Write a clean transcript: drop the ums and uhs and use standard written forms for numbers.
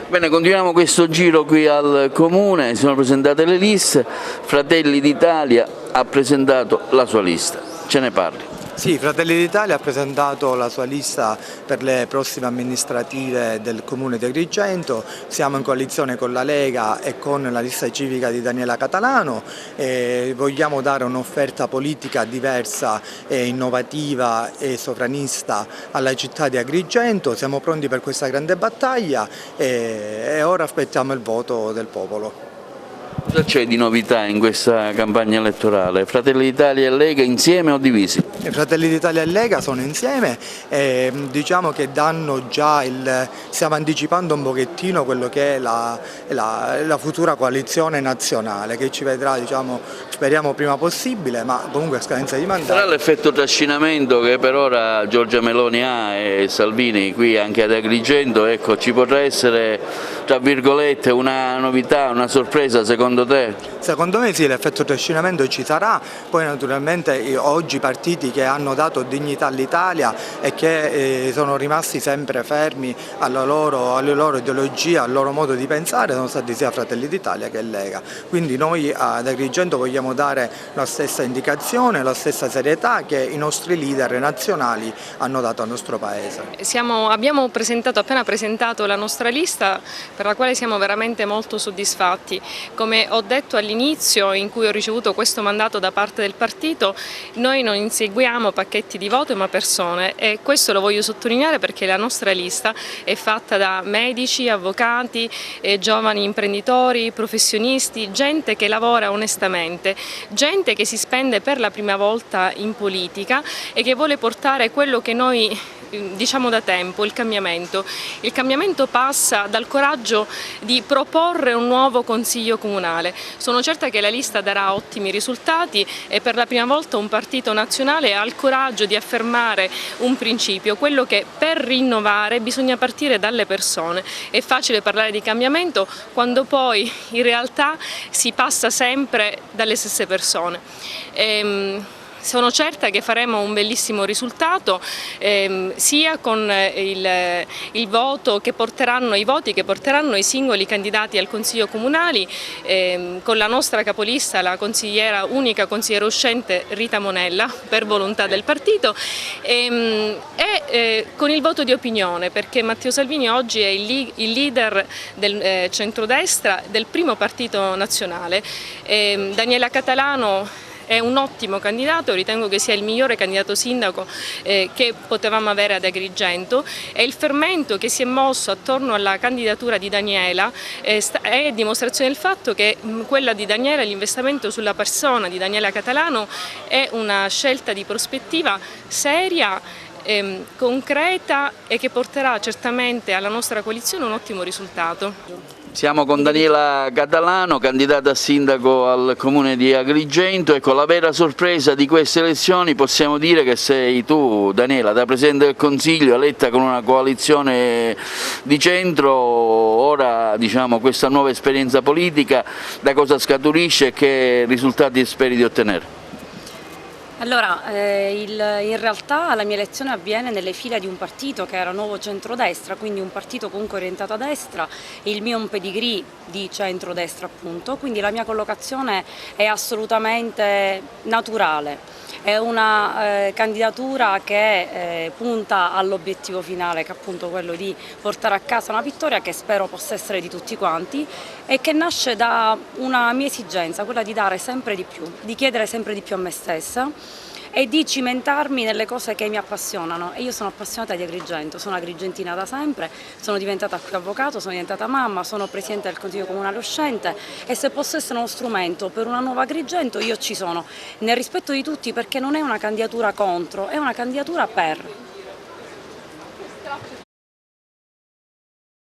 Bene, continuiamo questo giro qui al Comune, si sono presentate le liste, Fratelli d'Italia ha presentato la sua lista, ce ne parli. Sì, Fratelli d'Italia ha presentato la sua lista per le prossime amministrative del Comune di Agrigento, siamo in coalizione con la Lega e con la lista civica di Daniela Catalano e vogliamo dare un'offerta politica diversa e innovativa e sovranista alla città di Agrigento, siamo pronti per questa grande battaglia e ora aspettiamo il voto del popolo. Cosa c'è di novità in questa campagna elettorale? Fratelli d'Italia e Lega insieme o divisi? I Fratelli d'Italia e Lega sono insieme e diciamo che danno già stiamo anticipando un pochettino quello che è la futura coalizione nazionale che ci vedrà, diciamo, speriamo prima possibile, ma comunque a scadenza di mandato. Sarà l'effetto trascinamento che per ora Giorgia Meloni ha e Salvini qui anche ad Agrigento, ecco, ci potrà essere tra virgolette una novità, una sorpresa secondo te? Secondo me sì, l'effetto trascinamento ci sarà, poi naturalmente oggi i partiti che hanno dato dignità all'Italia e che sono rimasti sempre fermi alle loro ideologie, al loro modo di pensare, sono stati sia Fratelli d'Italia che Lega. Quindi noi ad Agrigento vogliamo dare la stessa indicazione, la stessa serietà che i nostri leader nazionali hanno dato al nostro Paese. Abbiamo appena presentato la nostra lista per la quale siamo veramente molto soddisfatti. Come ho detto all'inizio, in cui ho ricevuto questo mandato da parte del partito, noi non inseguiamo pacchetti di voto ma persone e questo lo voglio sottolineare perché la nostra lista è fatta da medici, avvocati, giovani imprenditori, professionisti, gente che lavora onestamente, gente che si spende per la prima volta in politica e che vuole portare quello che noi diciamo da tempo, il cambiamento. Il cambiamento passa dal coraggio di proporre un nuovo Consiglio Comunale. Sono certa che la lista darà ottimi risultati e per la prima volta un partito nazionale ha il coraggio di affermare un principio, quello che per rinnovare bisogna partire dalle persone. È facile parlare di cambiamento quando poi in realtà si passa sempre dalle stesse persone. Sono certa che faremo un bellissimo risultato sia con i voti che porteranno i singoli candidati al Consiglio Comunale, con la nostra capolista, la unica consigliera uscente Rita Monella, per volontà del partito, e con il voto di opinione, perché Matteo Salvini oggi è il leader del centrodestra del primo partito nazionale. Daniela Catalano è un ottimo candidato, ritengo che sia il migliore candidato sindaco che potevamo avere ad Agrigento e il fermento che si è mosso attorno alla candidatura di Daniela è dimostrazione del fatto che quella di Daniela, l'investimento sulla persona di Daniela Catalano è una scelta di prospettiva seria, concreta e che porterà certamente alla nostra coalizione un ottimo risultato. Siamo con Daniela Catalano, candidata a sindaco al Comune di Agrigento. Ecco, la vera sorpresa di queste elezioni possiamo dire che sei tu, Daniela, da Presidente del Consiglio, eletta con una coalizione di centro. Ora, diciamo, questa nuova esperienza politica da cosa scaturisce e che risultati speri di ottenere? Allora, in realtà la mia elezione avviene nelle fila di un partito che era Nuovo Centrodestra, quindi un partito comunque orientato a destra, il mio è un pedigree di centrodestra appunto, quindi la mia collocazione è assolutamente naturale. È una candidatura che punta all'obiettivo finale, che è appunto quello di portare a casa una vittoria che spero possa essere di tutti quanti e che nasce da una mia esigenza, quella di dare sempre di più, di chiedere sempre di più a me stessa e di cimentarmi nelle cose che mi appassionano. E io sono appassionata di Agrigento, sono agrigentina da sempre, sono diventata qui avvocato, sono diventata mamma, sono presidente del Consiglio Comunale uscente e se posso essere uno strumento per una nuova Agrigento io ci sono, nel rispetto di tutti, perché non è una candidatura contro, è una candidatura per.